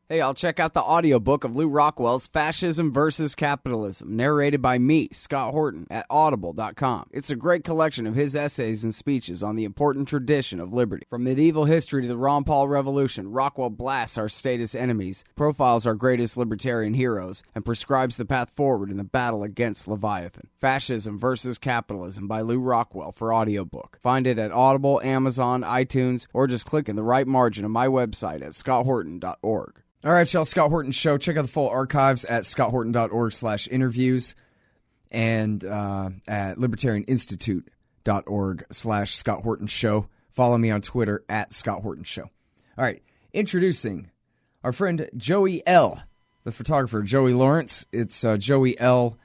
Hey, I'll check out the audiobook of Lew Rockwell's Fascism versus Capitalism, narrated by me, Scott Horton, at audible.com. It's a great collection of his essays and speeches on the important tradition of liberty. From medieval history to the Ron Paul Revolution, Rockwell blasts our statist enemies, profiles our greatest libertarian heroes, and prescribes the path forward in the battle against Leviathan. Fascism versus Capitalism by Lew Rockwell for audiobook. Find it at Audible, Amazon, iTunes, or just click in the right margin of my website at scotthorton.org. All right, y'all, Scott Horton Show. Check out the full archives at scotthorton.org/interviews and at libertarianinstitute.org/Scott Horton Show. Follow me on Twitter at Scott Horton Show. All right, introducing our friend Joey L., the photographer, Joey Lawrence. It's joeyl.com.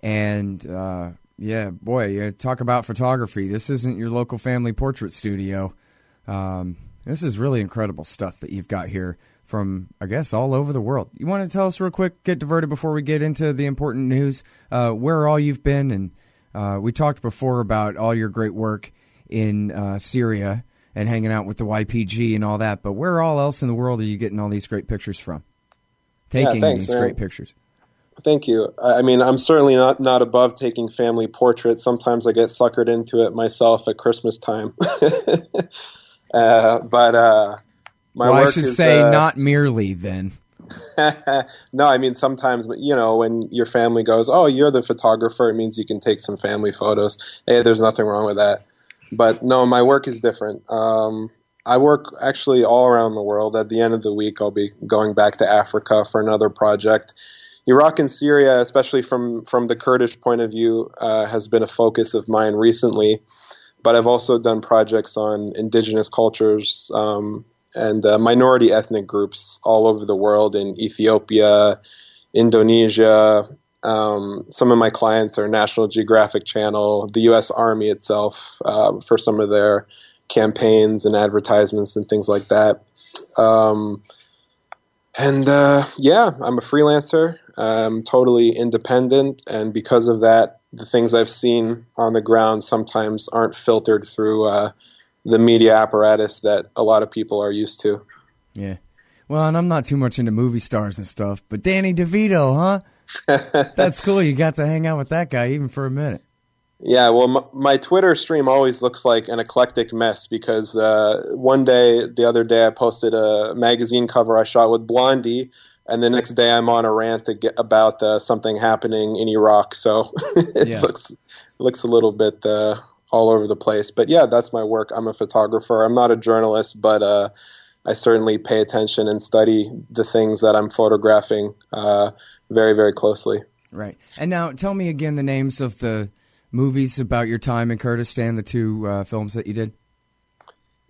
And, yeah, boy, you talk about photography. This isn't your local family portrait studio. This is really incredible stuff that you've got here from, I guess, all over the world. You want to tell us real quick, get diverted before we get into the important news, where all you've been? And we talked before about all your great work in Syria and hanging out with the YPG and all that, but where all else in the world are you getting all these great pictures from? Thanks, these great pictures. Thank you. I mean, I'm certainly not above taking family portraits. Sometimes I get suckered into it myself at Christmas time. My work I should say not merely then. No, I mean, sometimes, when your family goes, oh, you're the photographer, it means you can take some family photos. Hey, there's nothing wrong with that. But no, my work is different. I work actually all around the world. At the end of the week, I'll be going back to Africa for another project. Iraq and Syria, especially from the Kurdish point of view, has been a focus of mine recently. But I've also done projects on indigenous cultures and minority ethnic groups all over the world, in Ethiopia, Indonesia. Some of my clients are National Geographic Channel, the U.S. Army itself, for some of their campaigns and advertisements and things like that. I'm a freelancer. I'm totally independent, and because of that, the things I've seen on the ground sometimes aren't filtered through the media apparatus that a lot of people are used to. Yeah. Well, and I'm not too much into movie stars and stuff, but Danny DeVito, huh? That's cool. You got to hang out with that guy even for a minute. Yeah, well, my Twitter stream always looks like an eclectic mess because the other day, I posted a magazine cover I shot with Blondie, and the next day I'm on a rant about something happening in Iraq. So it looks a little bit all over the place. But yeah, that's my work. I'm a photographer. I'm not a journalist, but I certainly pay attention and study the things that I'm photographing very, very closely. Right. And now tell me again the names of the movies about your time in Kurdistan, the two films that you did.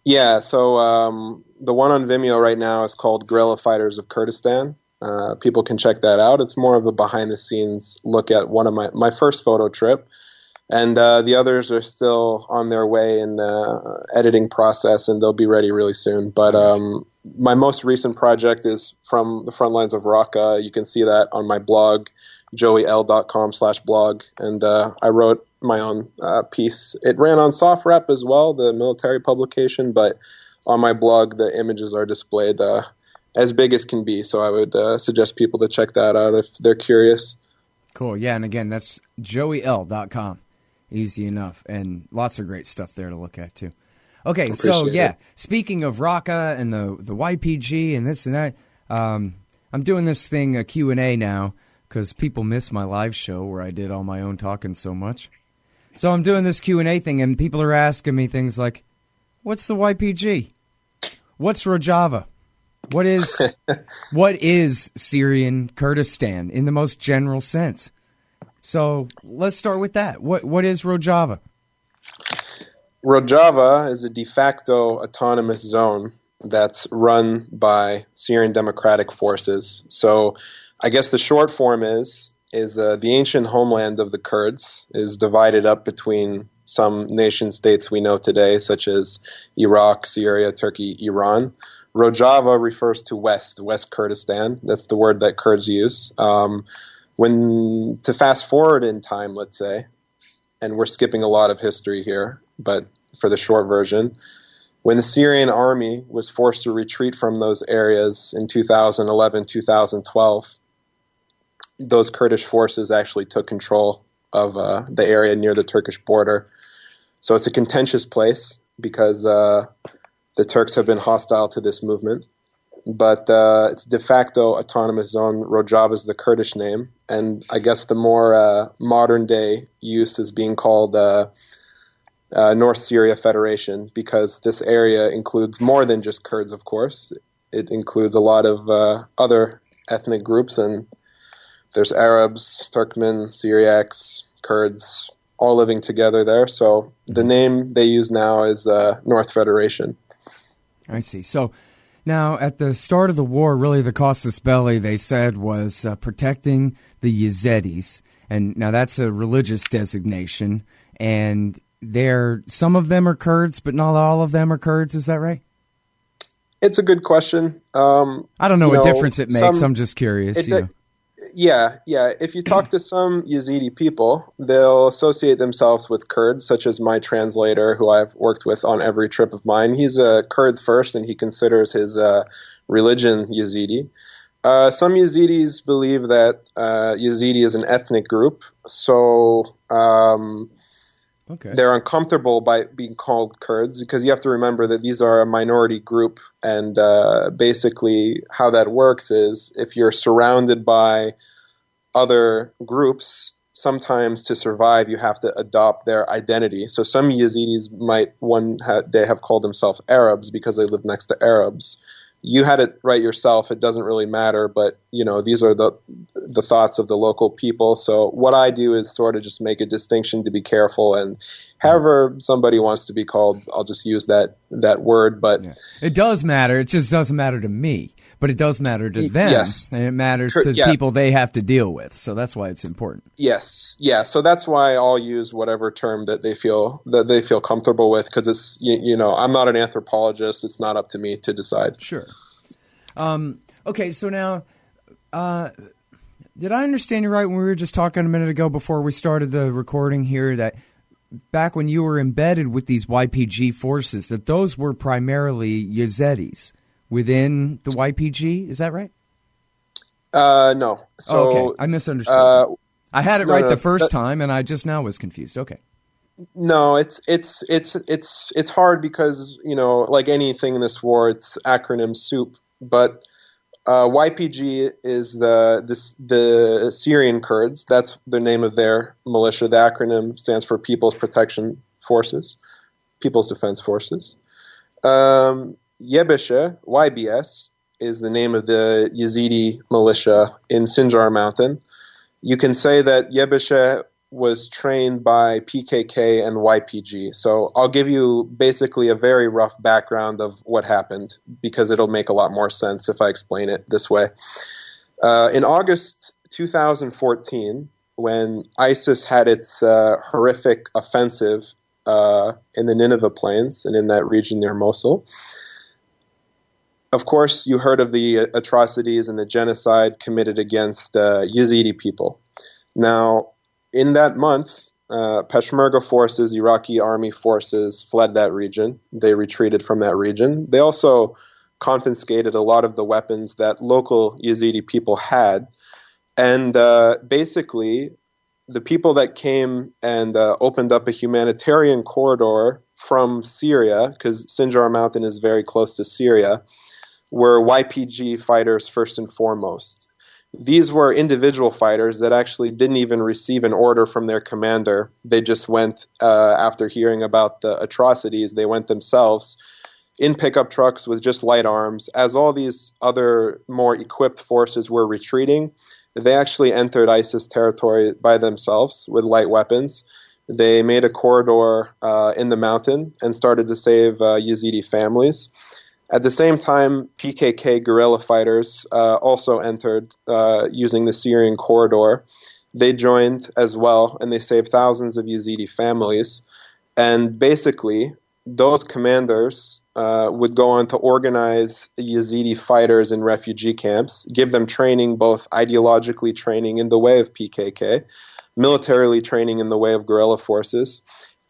Yeah, so the one on Vimeo right now is called Guerrilla Fighters of Kurdistan. People can check that out. It's more of a behind-the-scenes look at one of my first photo trip. And the others are still on their way in editing process, and they'll be ready really soon. But my most recent project is from the front lines of Raqqa. You can see that on my blog, joeyl.com/blog. And I wrote my own piece. It ran on SoftRep as well, the military publication, but on my blog, the images are displayed as big as can be. So I would suggest people to check that out if they're curious. Cool. Yeah, and again, that's joeyl.com. Easy enough, and lots of great stuff there to look at, too. Okay, so, yeah, speaking of Raqqa and the YPG and this and that, I'm doing this thing, a Q&A now, because people miss my live show where I did all my own talking so much. So I'm doing this Q&A thing, and people are asking me things like, what's the YPG? What's Rojava? What is Syrian Kurdistan in the most general sense? So let's start with that. What is Rojava? Rojava is a de facto autonomous zone that's run by Syrian Democratic Forces. So I guess the short form is the ancient homeland of the Kurds is divided up between some nation states we know today, such as Iraq, Syria, Turkey, Iran. Rojava refers to West Kurdistan. That's the word that Kurds use. To fast forward in time, let's say, and we're skipping a lot of history here, but for the short version, When the Syrian army was forced to retreat from those areas in 2011, 2012, those Kurdish forces actually took control of the area near the Turkish border. So it's a contentious place because the Turks have been hostile to this movement. But it's de facto autonomous zone. Rojava is the Kurdish name. And I guess the more modern day use is being called North Syria Federation, because this area includes more than just Kurds, of course. It includes a lot of other ethnic groups, and there's Arabs, Turkmen, Syriacs, Kurds, all living together there. So the name they use now is North Federation. I see. So now, at the start of the war, really the casus belli, they said, was protecting the Yazidis. And now that's a religious designation, and some of them are Kurds, but not all of them are Kurds. Is that right? It's a good question. I don't know what difference it makes. I'm just curious. Yeah. If you talk to some Yazidi people, they'll associate themselves with Kurds, such as my translator, who I've worked with on every trip of mine. He's a Kurd first, and he considers his religion Yazidi. Some Yazidis believe that Yazidi is an ethnic group, so they're uncomfortable by being called Kurds, because you have to remember that these are a minority group, and basically how that works is if you're surrounded by other groups, sometimes to survive you have to adopt their identity. So some Yazidis might one day have called themselves Arabs because they live next to Arabs. You had it right yourself. It doesn't really matter, but these are the thoughts of the local people. So what I do is sort of just make a distinction to be careful, and however somebody wants to be called, I'll just use that word. But it does matter. It just doesn't matter to me, but it does matter to them, and it matters to the people they have to deal with. So that's why it's important. Yes, yeah. So that's why I'll use whatever term that they feel comfortable with, because it's I'm not an anthropologist. It's not up to me to decide. Sure. Okay, so now, did I understand you right when we were just talking a minute ago before we started the recording here that back when you were embedded with these YPG forces, that those were primarily Yazidis within the YPG? Is that right? No. So, okay, I misunderstood. I had it right the first time, and I just now was confused. Okay. No, it's hard because like anything in this war, it's acronym soup. But YPG is the Syrian Kurds. That's the name of their militia. The acronym stands for People's Protection Forces, People's Defense Forces. Yebeshe, YBS, is the name of the Yazidi militia in Sinjar Mountain. You can say that Yebeshe was trained by PKK and YPG. So I'll give you basically a very rough background of what happened, because it'll make a lot more sense if I explain it this way. In August 2014, when ISIS had its horrific offensive in the Nineveh Plains and in that region near Mosul, of course, you heard of the atrocities and the genocide committed against Yazidi people. Now, in that month, Peshmerga forces, Iraqi army forces, fled that region. They retreated from that region. They also confiscated a lot of the weapons that local Yazidi people had. And basically, the people that came and opened up a humanitarian corridor from Syria, because Sinjar Mountain is very close to Syria, were YPG fighters first and foremost. These were individual fighters that actually didn't even receive an order from their commander. They just went, after hearing about the atrocities, they went themselves in pickup trucks with just light arms. As all these other more equipped forces were retreating, they actually entered ISIS territory by themselves with light weapons. They made a corridor in the mountain and started to save Yazidi families. At the same time, PKK guerrilla fighters also entered using the Syrian corridor. They joined as well, and they saved thousands of Yazidi families. And basically, those commanders would go on to organize Yazidi fighters in refugee camps, give them training, both ideologically training in the way of PKK, militarily training in the way of guerrilla forces.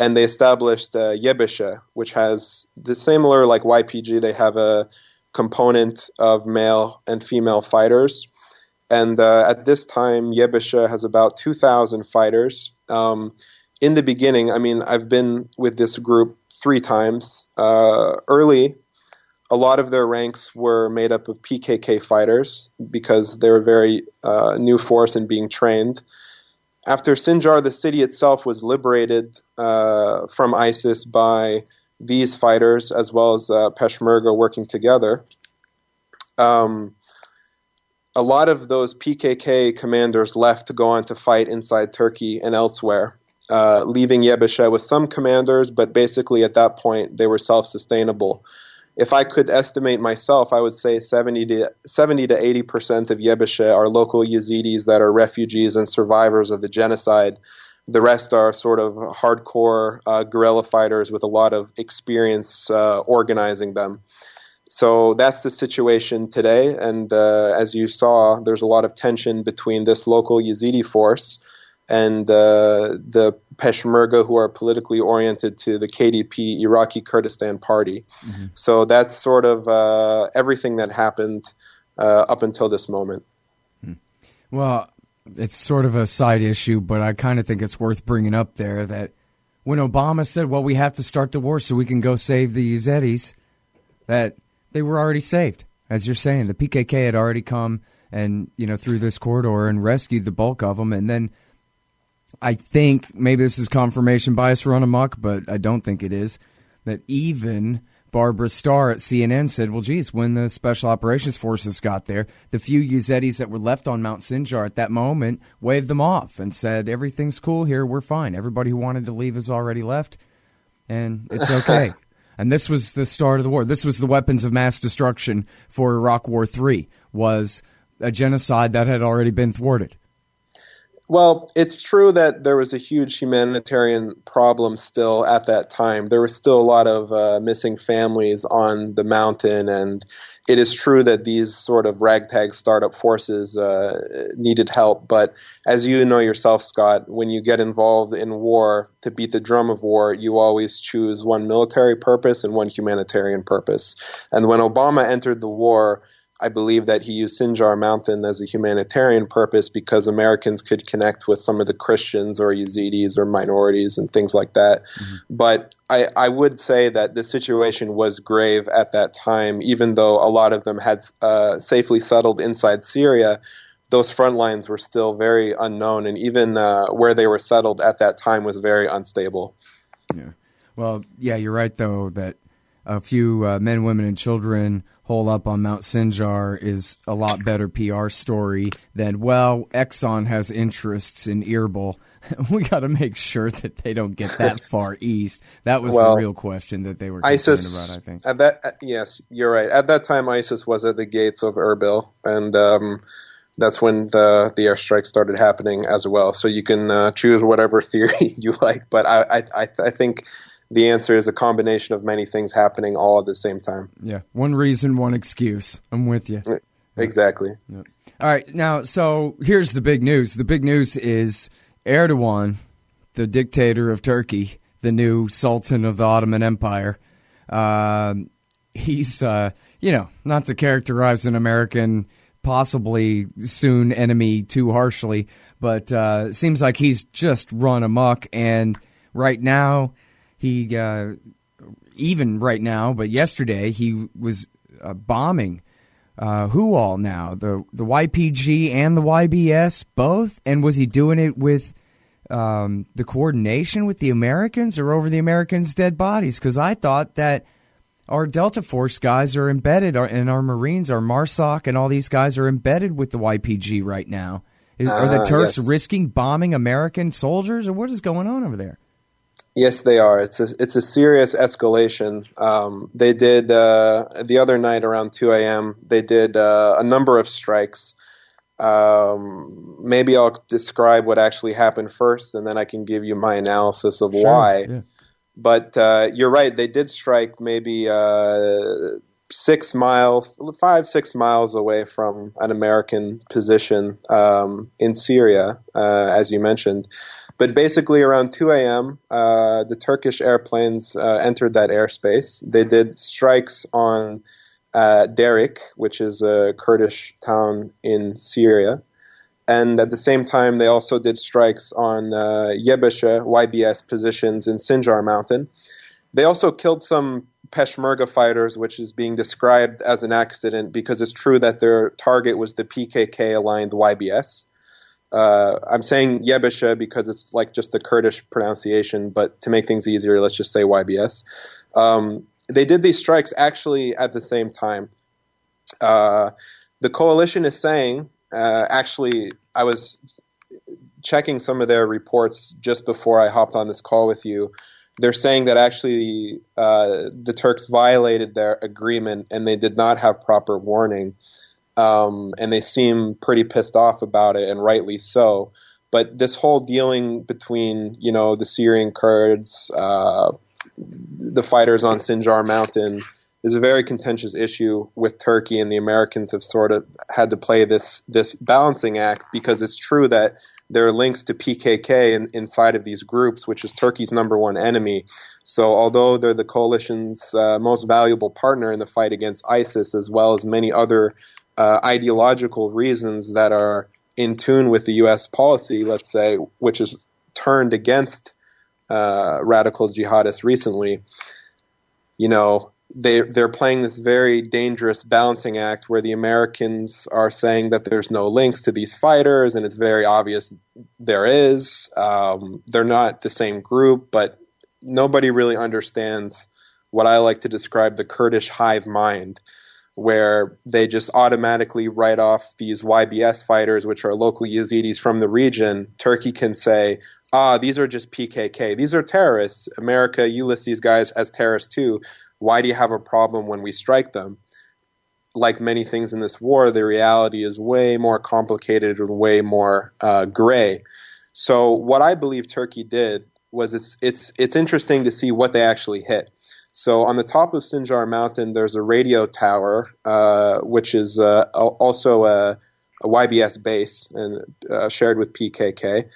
and they established Yebishe, which has the similar like YPG. They have a component of male and female fighters. And at this time, Yebishe has about 2,000 fighters. In the beginning, I mean, I've been with this group 3 times. Early, a lot of their ranks were made up of PKK fighters because they were very new force and being trained. After Sinjar, the city itself was liberated from ISIS by these fighters as well as Peshmerga working together. A lot of those PKK commanders left to go on to fight inside Turkey and elsewhere, leaving Yebishe with some commanders, but basically at that point they were self-sustainable. If I could estimate myself, I would say 70 to 80% of Yebishe are local Yazidis that are refugees and survivors of the genocide. The rest are sort of hardcore guerrilla fighters with a lot of experience organizing them. So that's the situation today, and as you saw, there's a lot of tension between this local Yazidi force and the Peshmerga, who are politically oriented to the KDP, Iraqi Kurdistan Party. Mm-hmm. So that's sort of everything that happened up until this moment. Well, it's sort of a side issue, but I kind of think it's worth bringing up there that when Obama said, well, we have to start the war so we can go save the Yazidis, that they were already saved. As you're saying, the PKK had already come and, through this corridor and rescued the bulk of them. And then I think, maybe this is confirmation bias run amok, but I don't think it is, that even Barbara Starr at CNN said, well, geez, when the Special Operations Forces got there, the few Yazidis that were left on Mount Sinjar at that moment waved them off and said, everything's cool here, we're fine. Everybody who wanted to leave has already left, and it's okay. And this was the start of the war. This was the weapons of mass destruction for Iraq War III, was a genocide that had already been thwarted. Well, it's true that there was a huge humanitarian problem still at that time. There was still a lot of missing families on the mountain, and it is true that these sort of ragtag startup forces needed help. But as you know yourself, Scott, when you get involved in war, to beat the drum of war, you always choose one military purpose and one humanitarian purpose. And when Obama entered the war, I believe that he used Sinjar Mountain as a humanitarian purpose because Americans could connect with some of the Christians or Yazidis or minorities and things like that. Mm-hmm. But I would say that the situation was grave at that time, even though a lot of them had safely settled inside Syria. Those front lines were still very unknown, and even where they were settled at that time was very unstable. Yeah. Well, yeah, you're right, though, that a few men, women, and children hole up on Mount Sinjar is a lot better PR story than, well, Exxon has interests in Erbil. We got to make sure that they don't get that far east. That was the real question that they were concerned about, I think. Yes, you're right. At that time, ISIS was at the gates of Erbil, and that's when the airstrikes started happening as well. So you can choose whatever theory you like, but I think the answer is a combination of many things happening all at the same time. Yeah, one reason, one excuse. I'm with you. Exactly. Yeah. All right, now, so here's the big news. The big news is Erdogan, the dictator of Turkey, the new sultan of the Ottoman Empire, he's, not to characterize an American possibly soon enemy too harshly, but seems like he's just run amok, and right now, but yesterday he was bombing who all now? The YPG and the YBS both? And was he doing it with the coordination with the Americans or over the Americans' dead bodies? Because I thought that our Delta Force guys are embedded, and our Marines, our MARSOC, and all these guys are embedded with the YPG right now. Are the Turks risking bombing American soldiers, or what is going on over there? Yes, they are. It's a serious escalation. They did the other night around 2 a.m. They did a number of strikes. Maybe I'll describe what actually happened first, and then I can give you my analysis of why. Yeah. But you're right. They did strike maybe 6 miles, 5-6 miles away from an American position in Syria, as you mentioned. But basically around 2 a.m., the Turkish airplanes entered that airspace. They did strikes on Derik, which is a Kurdish town in Syria. And at the same time, they also did strikes on Yebeshe YBS positions in Sinjar Mountain. They also killed some Peshmerga fighters, which is being described as an accident because it's true that their target was the PKK-aligned YBS. I'm saying Yebeshe because it's like just the Kurdish pronunciation, but to make things easier, let's just say YBS. They did these strikes actually at the same time. The coalition is saying, actually, I was checking some of their reports just before I hopped on this call with you. They're saying that actually the Turks violated their agreement and they did not have proper warning. And they seem pretty pissed off about it, and rightly so. But this whole dealing between, the Syrian Kurds, the fighters on Sinjar Mountain, is a very contentious issue with Turkey, and the Americans have sort of had to play this balancing act because it's true that there are links to PKK inside of these groups, which is Turkey's number one enemy. So although they're the coalition's most valuable partner in the fight against ISIS, as well as many other ideological reasons that are in tune with the U.S. policy, let's say, which is turned against radical jihadists recently, they're playing this very dangerous balancing act where the Americans are saying that there's no links to these fighters, and it's very obvious there is. They're not the same group, but nobody really understands what I like to describe the Kurdish hive mind, where they just automatically write off these YBS fighters, which are local Yazidis from the region. Turkey can say, these are just PKK. These are terrorists. America, you list these guys as terrorists too. Why do you have a problem when we strike them? Like many things in this war, the reality is way more complicated and way more gray. So what I believe Turkey did was it's interesting to see what they actually hit. So on the top of Sinjar Mountain, there's a radio tower, which is also a YBS base and shared with PKK.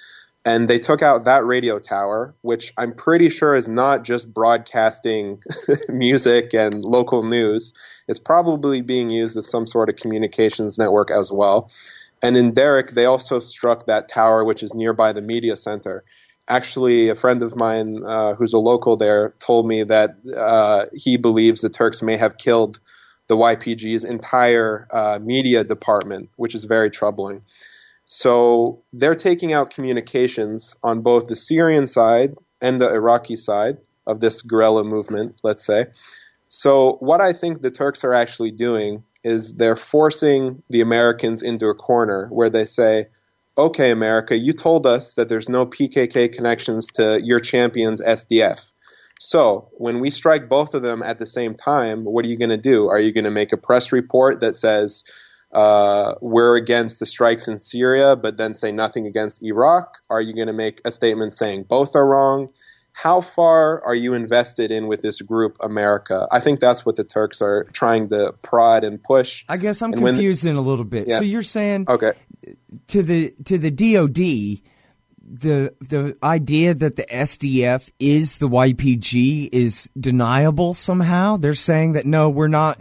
And they took out that radio tower, which I'm pretty sure is not just broadcasting music and local news. It's probably being used as some sort of communications network as well. And in Derik, they also struck that tower, which is nearby the media center. Actually, a friend of mine who's a local there told me that he believes the Turks may have killed the YPG's entire media department, which is very troubling. So they're taking out communications on both the Syrian side and the Iraqi side of this guerrilla movement, let's say. So what I think the Turks are actually doing is they're forcing the Americans into a corner where they say, okay, America, you told us that there's no PKK connections to your champion's SDF. So when we strike both of them at the same time, what are you going to do? Are you going to make a press report that says we're against the strikes in Syria, but then say nothing against Iraq? Are you going to make a statement saying both are wrong? How far are you invested in with this group, America? I think that's what the Turks are trying to prod and push. I guess I'm confused in a little bit. Yeah. So you're saying to the DOD, the idea that the SDF is the YPG is deniable somehow? They're saying that, no, we're not.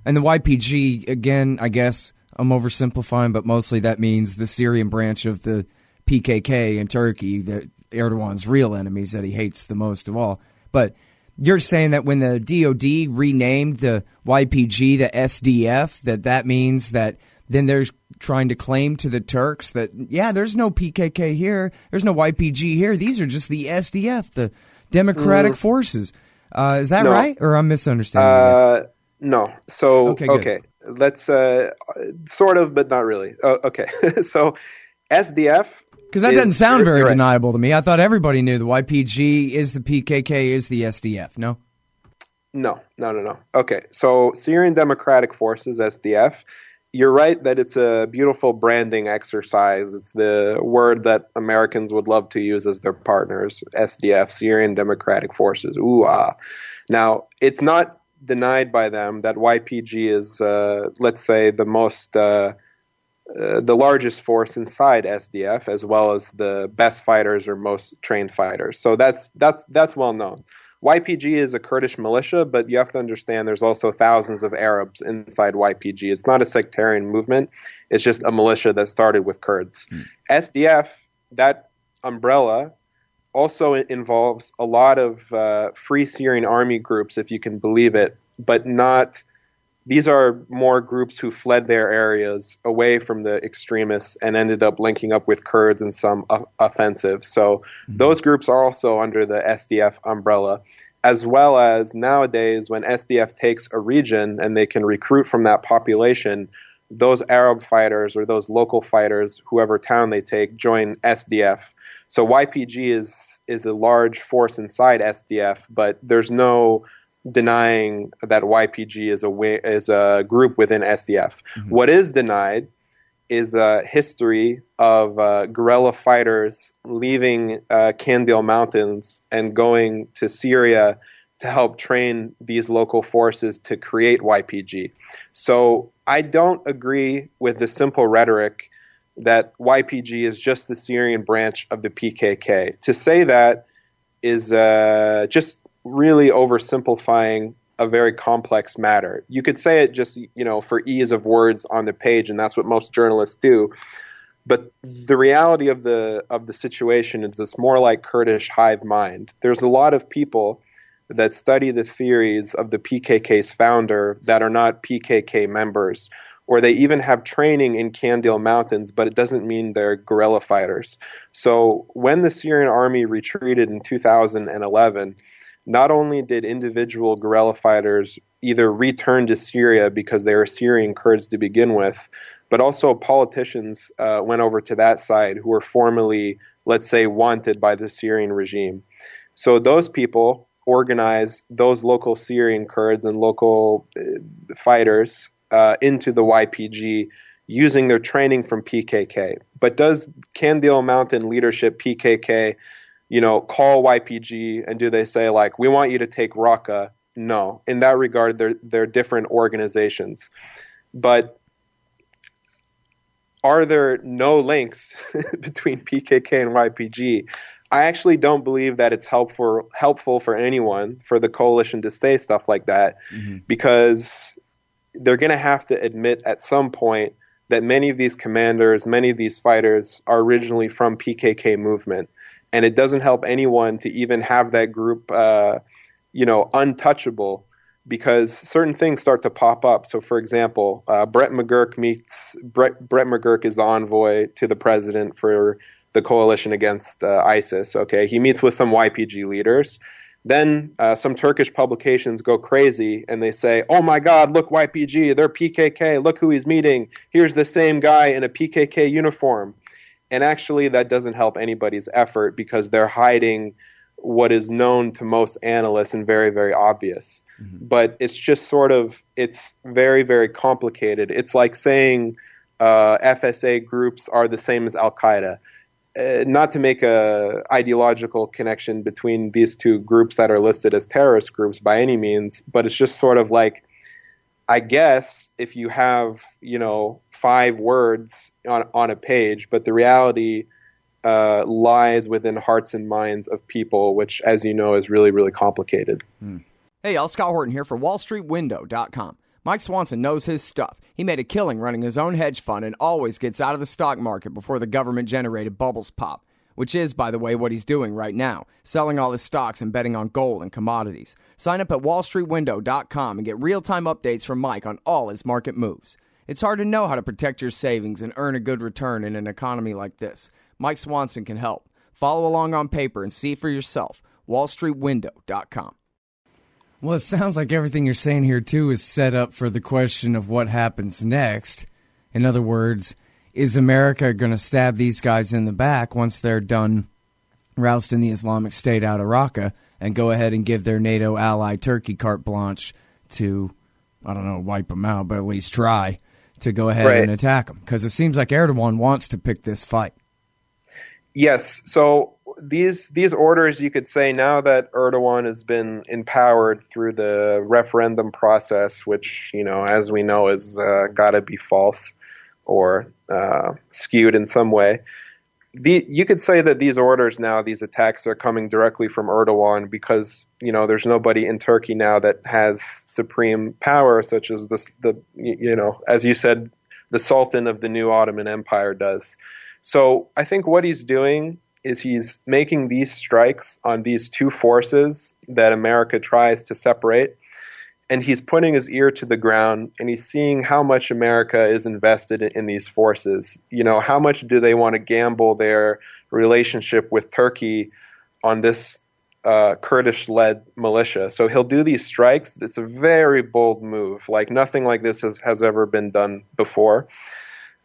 And the YPG, again, I guess I'm oversimplifying, but mostly that means the Syrian branch of the PKK in Turkey, that Erdogan's real enemies that he hates the most of all. But you're saying that when the DOD renamed the YPG the SDF, that means that then they're trying to claim to the Turks that, yeah, there's no PKK here, there's no YPG here, these are just the SDF, the Democratic Forces. Is that right? Or I'm misunderstanding? No. So, okay. Let's sort of, but not really. Okay. So SDF. Because that doesn't sound very deniable to me. I thought everybody knew the YPG is the PKK is the SDF. No? No. Okay. So Syrian Democratic Forces, SDF. You're right that it's a beautiful branding exercise. It's the word that Americans would love to use as their partners, SDF, Syrian Democratic Forces. Now, it's not denied by them that YPG is, let's say, the most the largest force inside SDF, as well as the best fighters or most trained fighters. So that's well known. YPG is a Kurdish militia, but you have to understand there's also thousands of Arabs inside YPG. It's not a sectarian movement. It's just a militia that started with Kurds. SDF, that umbrella, also involves a lot of Free Syrian Army groups, if you can believe it, but not... These are more groups who fled their areas away from the extremists and ended up linking up with Kurds in some offensive. So those groups are also under the SDF umbrella, as well as nowadays when SDF takes a region and they can recruit from that population, those Arab fighters or those local fighters, whoever town they take, join SDF. So YPG is a large force inside SDF, but there's no denying that YPG is a group within SDF. What is denied is a history of guerrilla fighters leaving Kandil Mountains and going to Syria to help train these local forces to create YPG. So I don't agree with the simple rhetoric that YPG is just the Syrian branch of the PKK. To say that is just really oversimplifying a very complex matter. You could say it just, for ease of words on the page, and that's what most journalists do. But the reality of the situation is it's more like Kurdish hive mind. There's a lot of people that study the theories of the PKK's founder that are not PKK members, or they even have training in Kandil Mountains, but it doesn't mean they're guerrilla fighters. So when the Syrian army retreated in 2011, not only did individual guerrilla fighters either return to Syria because they were Syrian Kurds to begin with, but also politicians went over to that side who were formerly, let's say, wanted by the Syrian regime. So those people organized those local Syrian Kurds and local fighters into the YPG using their training from PKK. But does Kandil Mountain leadership PKK call YPG and do they say, like, we want you to take Raqqa? No. In that regard, they're different organizations. But are there no links between PKK and YPG? I actually don't believe that it's helpful for anyone, for the coalition to say stuff like that, because they're going to have to admit at some point that many of these commanders, many of these fighters are originally from PKK movement. And it doesn't help anyone to even have that group, untouchable, because certain things start to pop up. So, for example, Brett McGurk is the envoy to the president for the coalition against ISIS. Okay, he meets with some YPG leaders. Then some Turkish publications go crazy and they say, "Oh my God, look, YPG, they're PKK. Look who he's meeting. Here's the same guy in a PKK uniform." And actually, that doesn't help anybody's effort because they're hiding what is known to most analysts and very, very obvious. But it's just it's very, very complicated. It's like saying FSA groups are the same as Al-Qaeda. Not to make a ideological connection between these two groups that are listed as terrorist groups by any means, but it's just sort of like, I guess if you have, 5 words on a page, but the reality lies within hearts and minds of people, which, as you know, is really, really complicated. Hey, y'all, Scott Horton here for WallStreetWindow.com. Mike Swanson knows his stuff. He made a killing running his own hedge fund and always gets out of the stock market before the government-generated bubbles pop, which is, by the way, what he's doing right now, selling all his stocks and betting on gold and commodities. Sign up at WallStreetWindow.com and get real-time updates from Mike on all his market moves. It's hard to know how to protect your savings and earn a good return in an economy like this. Mike Swanson can help. Follow along on paper and see for yourself. WallStreetWindow.com. Well, it sounds like everything you're saying here, too, is set up for the question of what happens next. In other words, is America going to stab these guys in the back once they're done rousting the Islamic State out of Raqqa and go ahead and give their NATO ally Turkey carte blanche to, I don't know, wipe them out, but at least try to go ahead and attack them? Because it seems like Erdogan wants to pick this fight. Yes. So these orders, you could say, now that Erdogan has been empowered through the referendum process, which, as we know, is got to be false. or skewed in some way. You could say that these orders now, these attacks are coming directly from Erdogan because, there's nobody in Turkey now that has supreme power, such as as you said, the Sultan of the new Ottoman Empire does. So I think what he's doing is he's making these strikes on these two forces that America tries to separate. And he's putting his ear to the ground and he's seeing how much America is invested in these forces. How much do they want to gamble their relationship with Turkey on this Kurdish-led militia? So he'll do these strikes. It's a very bold move. Like nothing like this has ever been done before.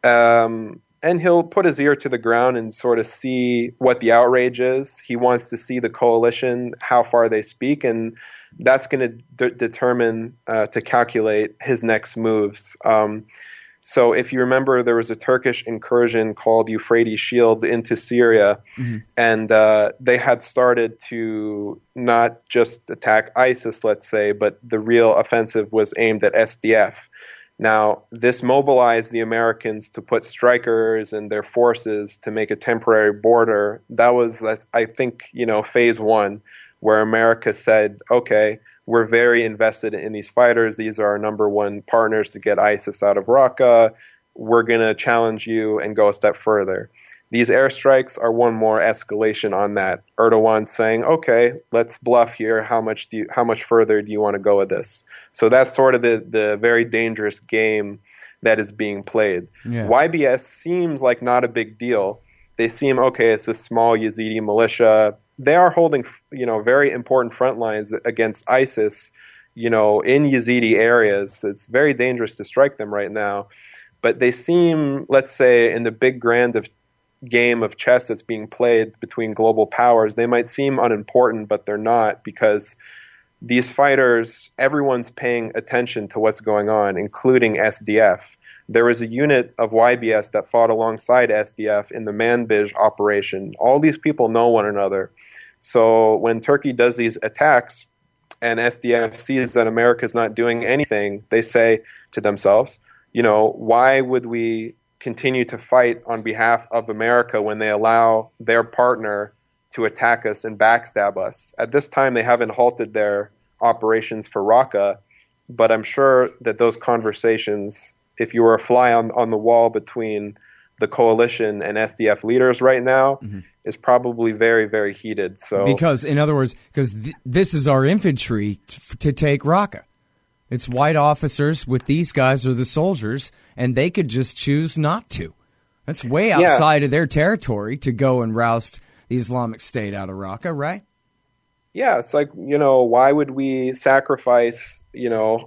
And he'll put his ear to the ground and sort of see what the outrage is. He wants to see the coalition, how far they speak, and that's going to determine, to calculate his next moves. So if you remember, there was a Turkish incursion called Euphrates Shield into Syria, and they had started to not just attack ISIS, let's say, but the real offensive was aimed at SDF. Now, this mobilized the Americans to put strikers and their forces to make a temporary border. That was, I think, phase one, where America said, okay, we're very invested in these fighters. These are our number one partners to get ISIS out of Raqqa. We're going to challenge you and go a step further. These airstrikes are one more escalation on that. Erdogan saying, okay, let's bluff here. How much further do you want to go with this? So that's sort of the very dangerous game that is being played. Yeah. YBS seems like not a big deal. They seem, okay, it's a small Yazidi militia. They are holding, very important front lines against ISIS, in Yazidi areas. It's very dangerous to strike them right now. But they seem, let's say, in the big grand game of chess that's being played between global powers, they might seem unimportant, but they're not, because these fighters, everyone's paying attention to what's going on, including SDF. There was a unit of YBS that fought alongside SDF in the Manbij operation. All these people know one another. So when Turkey does these attacks and SDF sees that America's not doing anything, they say to themselves, why would we continue to fight on behalf of America when they allow their partner to attack us and backstab us? At this time, they haven't halted their operations for Raqqa, but I'm sure that those conversations, if you were a fly on the wall between the coalition and SDF leaders right now, is probably very, very heated. So, because, in other words, this is our infantry to take Raqqa. It's white officers with these guys are the soldiers, and they could just choose not to. That's way outside of their territory to go and roust the Islamic State out of Raqqa, right? Yeah, it's like, why would we sacrifice,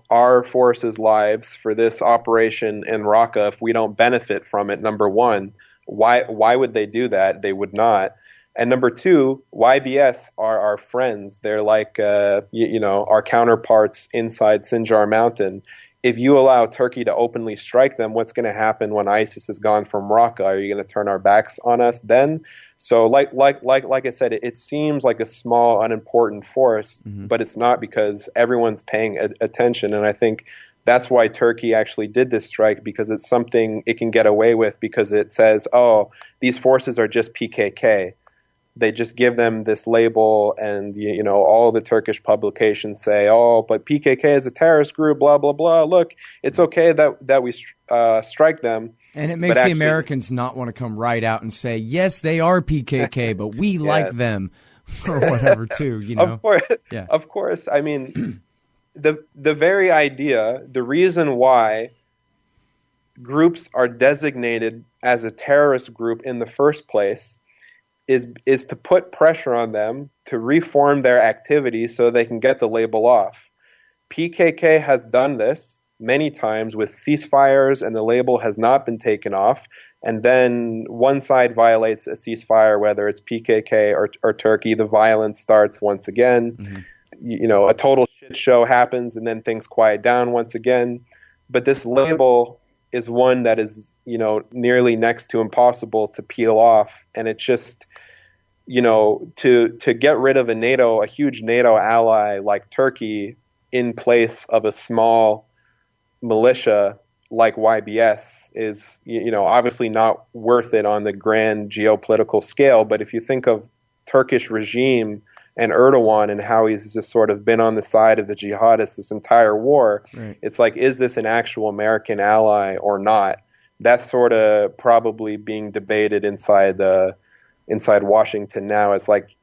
our forces' lives for this operation in Raqqa if we don't benefit from it, number one? Why would they do that? They would not. And number two, YBS are our friends. They're like, our counterparts inside Sinjar Mountain. If you allow Turkey to openly strike them, what's going to happen when ISIS is gone from Raqqa? Are you going to turn our backs on us then? So, like I said, it seems like a small, unimportant force, but it's not, because everyone's paying attention. And I think that's why Turkey actually did this strike, because it's something it can get away with, because it says, oh, these forces are just PKK. They just give them this label, and all the Turkish publications say, "Oh, but PKK is a terrorist group." Blah blah blah. Look, it's okay that we strike them, and it makes the Americans not want to come right out and say, "Yes, they are PKK, but we like them," or whatever. Too, Of course. I mean, the very idea, the reason why groups are designated as a terrorist group in the first place is to put pressure on them to reform their activity so they can get the label off. PKK has done this many times with ceasefires, and the label has not been taken off. And then one side violates a ceasefire, whether it's PKK or Turkey, the violence starts once again. A total shit show happens, and then things quiet down once again. But this label is one that is, nearly next to impossible to peel off. And it's just, to get rid of a huge NATO ally like Turkey in place of a small militia like YBS is, obviously not worth it on the grand geopolitical scale. But if you think of Turkish regime and Erdogan and how he's just sort of been on the side of the jihadists this entire war, right. It's like, is this an actual American ally or not? That's sort of probably being debated inside Washington now. It's like,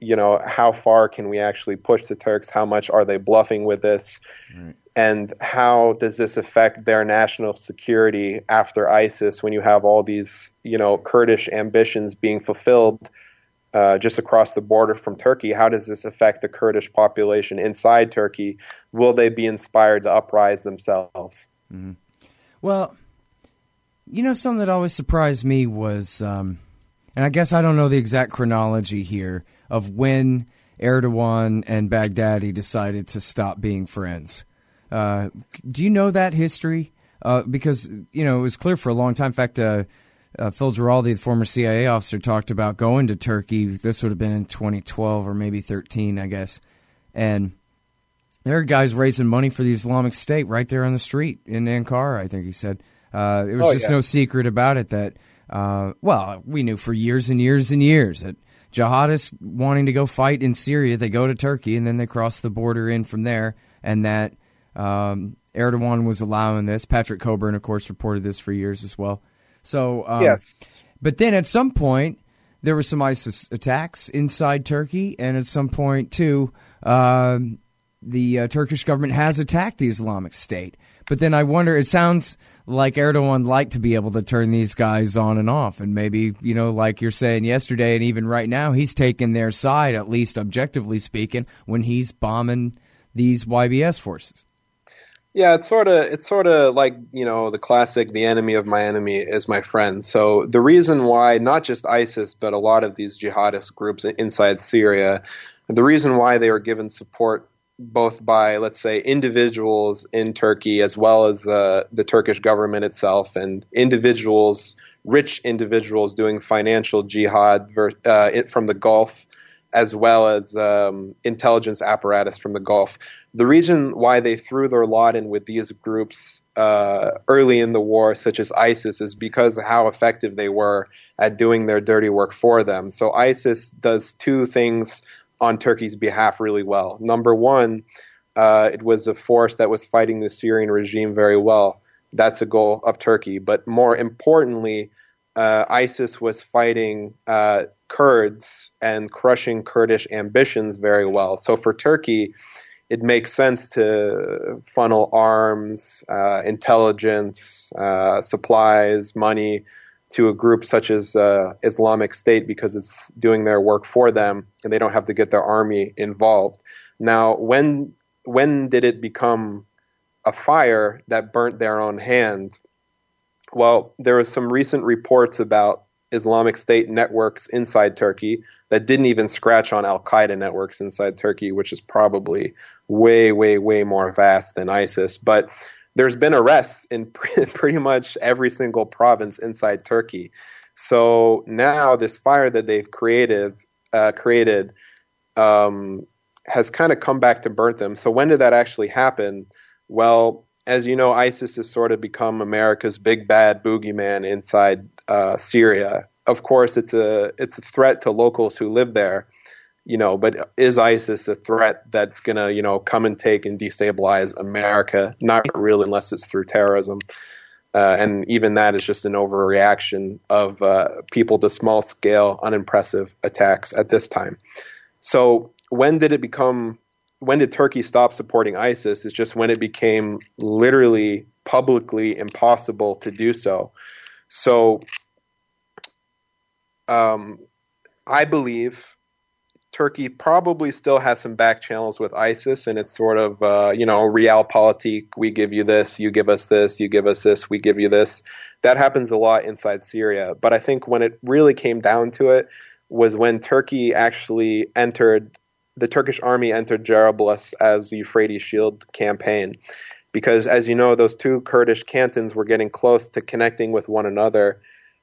how far can we actually push the Turks? How much are they bluffing with this? Right. And how does this affect their national security after ISIS when you have all these, Kurdish ambitions being fulfilled just across the border from Turkey? How does this affect the Kurdish population inside Turkey? Will they be inspired to uprise themselves? Mm-hmm. Well, something that always surprised me was, and I guess I don't know the exact chronology here of when Erdogan and Baghdadi decided to stop being friends. Do you know that history? Because, it was clear for a long time. In fact, Phil Giraldi, the former CIA officer, talked about going to Turkey. This would have been in 2012 or maybe 13, I guess. And there are guys raising money for the Islamic State right there on the street in Ankara, I think he said. It was no secret about it that, we knew for years and years and years that jihadists wanting to go fight in Syria, they go to Turkey and then they cross the border in from there, and that Erdogan was allowing this. Patrick Coburn, of course, reported this for years as well. So, yes. But then at some point, there were some ISIS attacks inside Turkey, and at some point, too, the Turkish government has attacked the Islamic State. But then I wonder, it sounds like Erdogan liked to be able to turn these guys on and off. And maybe, like you're saying yesterday and even right now, he's taking their side, at least objectively speaking, when he's bombing these YBS forces. Yeah, it's sort of like, the classic, the enemy of my enemy is my friend. So the reason why not just ISIS, but a lot of these jihadist groups inside Syria, the reason why they were given support both by, let's say, individuals in Turkey as well as the Turkish government itself, and rich individuals doing financial jihad from the Gulf, as well as intelligence apparatus from the Gulf. The reason why they threw their lot in with these groups early in the war, such as ISIS, is because of how effective they were at doing their dirty work for them. So ISIS does two things on Turkey's behalf really well. Number one, it was a force that was fighting the Syrian regime very well. That's a goal of Turkey. But more importantly, ISIS was fighting Kurds and crushing Kurdish ambitions very well. So for Turkey, it makes sense to funnel arms, intelligence, supplies, money to a group such as Islamic State, because it's doing their work for them and they don't have to get their army involved. Now, when did it become a fire that burnt their own hand? Well, there was some recent reports about Islamic State networks inside Turkey that didn't even scratch on Al-Qaeda networks inside Turkey, which is probably way, way, way more vast than ISIS. But there's been arrests in pretty much every single province inside Turkey. So now this fire that they've created has kind of come back to burn them. So when did that actually happen? Well, as you know, ISIS has sort of become America's big bad boogeyman inside Syria. Of course, it's a threat to locals who live there, but is ISIS a threat that's going to, come and take and destabilize America? Not really, unless it's through terrorism. And even that is just an overreaction of people to small-scale, unimpressive attacks at this time. So when did Turkey stop supporting ISIS? It's just when it became literally publicly impossible to do so. So I believe Turkey probably still has some back channels with ISIS, and it's sort of, realpolitik. We give you this, you give us this, you give us this, we give you this. That happens a lot inside Syria. But I think when it really came down to it was when Turkey actually the Turkish army entered Jarablus as the Euphrates Shield campaign. Because, as you know, those two Kurdish cantons were getting close to connecting with one another.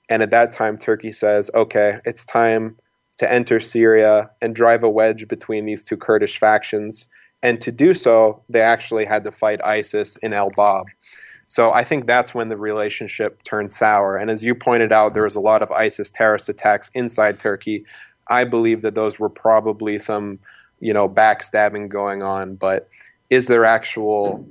And at that time, Turkey says, okay, it's time to enter Syria and drive a wedge between these two Kurdish factions. And to do so, they actually had to fight ISIS in Al-Bab. So I think that's when the relationship turned sour. And as you pointed out, there was a lot of ISIS terrorist attacks inside Turkey. I believe that those were probably some, backstabbing going on. But is there actual,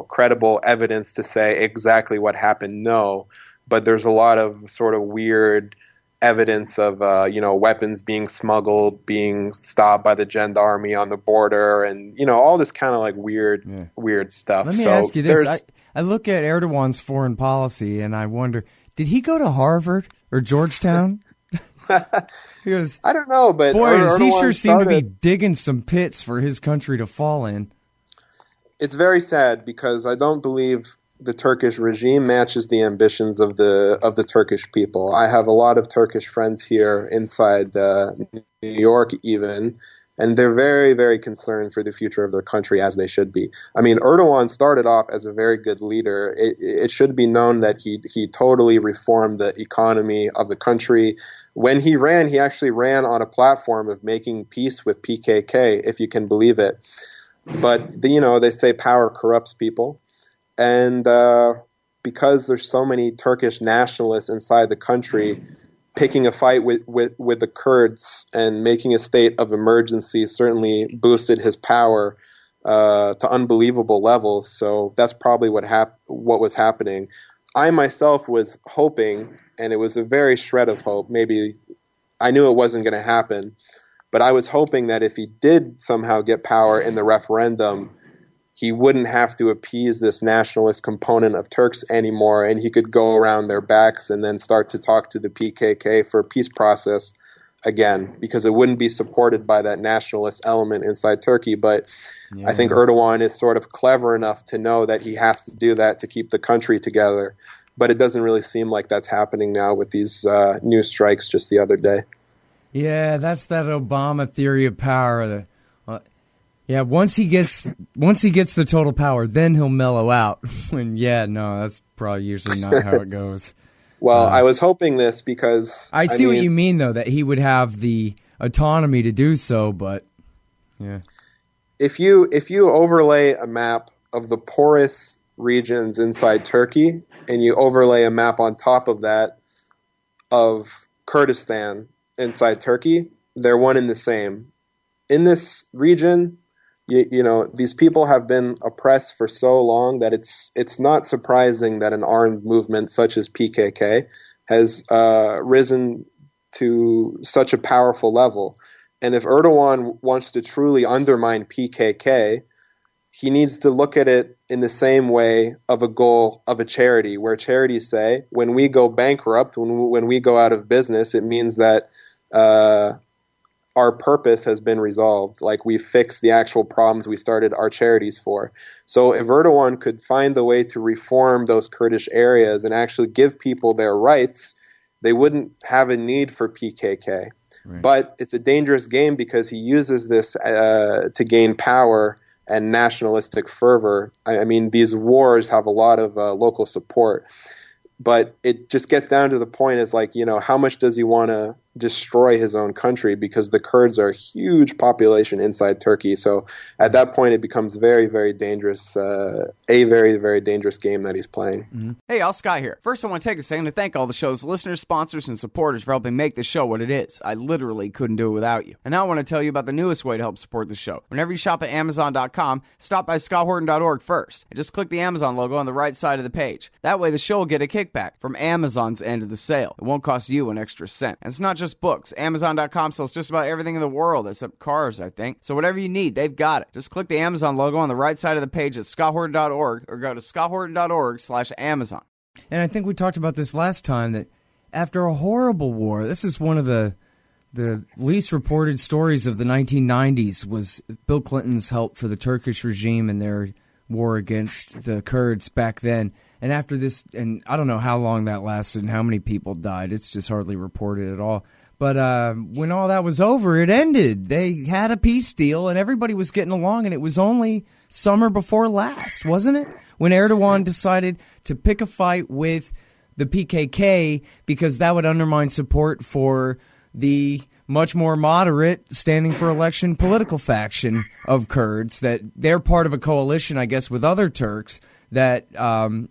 credible evidence to say exactly what happened? No. But there's a lot of sort of weird evidence of, weapons being smuggled, being stopped by the gendarmerie on the border, and, all this kind of like weird stuff. Let me ask you this. I look at Erdogan's foreign policy and I wonder, did he go to Harvard or Georgetown? Because, I don't know, but boy, does he Erdogan sure seem to be digging some pits for his country to fall in. It's very sad because I don't believe the Turkish regime matches the ambitions of the Turkish people. I have a lot of Turkish friends here inside New York even, and they're very, very concerned for the future of their country, as they should be. I mean, Erdogan started off as a very good leader. It should be known that he totally reformed the economy of the country. When he ran, he actually ran on a platform of making peace with PKK, if you can believe it. But, they say power corrupts people. And because there's so many Turkish nationalists inside the country, picking a fight with the Kurds and making a state of emergency certainly boosted his power to unbelievable levels. So that's probably what was happening. I myself was hoping, and it was a very shred of hope, maybe I knew it wasn't going to happen, but I was hoping that if he did somehow get power in the referendum, he wouldn't have to appease this nationalist component of Turks anymore, and he could go around their backs and then start to talk to the PKK for a peace process again, because it wouldn't be supported by that nationalist element inside Turkey. But I think Erdogan is sort of clever enough to know that he has to do that to keep the country together. But it doesn't really seem like that's happening now with these new strikes just the other day. Yeah, that's that Obama theory of power. Yeah, once he gets the total power, then he'll mellow out. That's probably usually not how it goes. Well, I was hoping this because I see what you mean, though, that he would have the autonomy to do so. But yeah, if you overlay a map of the poorest regions inside Turkey and you overlay a map on top of that of Kurdistan inside Turkey, they're one and the same. In this region, these people have been oppressed for so long that it's not surprising that an armed movement such as PKK has risen to such a powerful level. And if Erdogan wants to truly undermine PKK, he needs to look at it in the same way of a goal of a charity, where charities say, when we go bankrupt, when we go out of business, it means that our purpose has been resolved. Like, we fixed the actual problems we started our charities for. So if Erdogan could find the way to reform those Kurdish areas and actually give people their rights, they wouldn't have a need for PKK. Right. But it's a dangerous game because he uses this to gain power and nationalistic fervor. I mean, these wars have a lot of local support. But it just gets down to the point is like, how much does he want to destroy his own country? Because the Kurds are a huge population inside Turkey. So at that point, it becomes very, very dangerous, a very, very dangerous game that he's playing. Mm-hmm. Hey, Al Sky here. First, I want to take a second to thank all the show's listeners, sponsors, and supporters for helping make the show what it is. I literally couldn't do it without you. And now I want to tell you about the newest way to help support the show. Whenever you shop at Amazon.com, stop by ScottHorton.org first, and just click the Amazon logo on the right side of the page. That way, the show will get a kickback from Amazon's end of the sale. It won't cost you an extra cent. And it's not just books. Amazon.com sells just about everything in the world except cars, I think. So whatever you need, they've got it. Just click the Amazon logo on the right side of the page at ScottHorton.org or go to ScottHorton.org/Amazon. And I think we talked about this last time, that after a horrible war, this is one of the least reported stories of the 1990s, was Bill Clinton's help for the Turkish regime in their war against the Kurds back then. And after this, and I don't know how long that lasted and how many people died. It's just hardly reported at all. But when all that was over, it ended. They had a peace deal, and everybody was getting along, and it was only summer before last, wasn't it? When Erdogan decided to pick a fight with the PKK because that would undermine support for the much more moderate standing for election political faction of Kurds, that they're part of a coalition, I guess, with other Turks that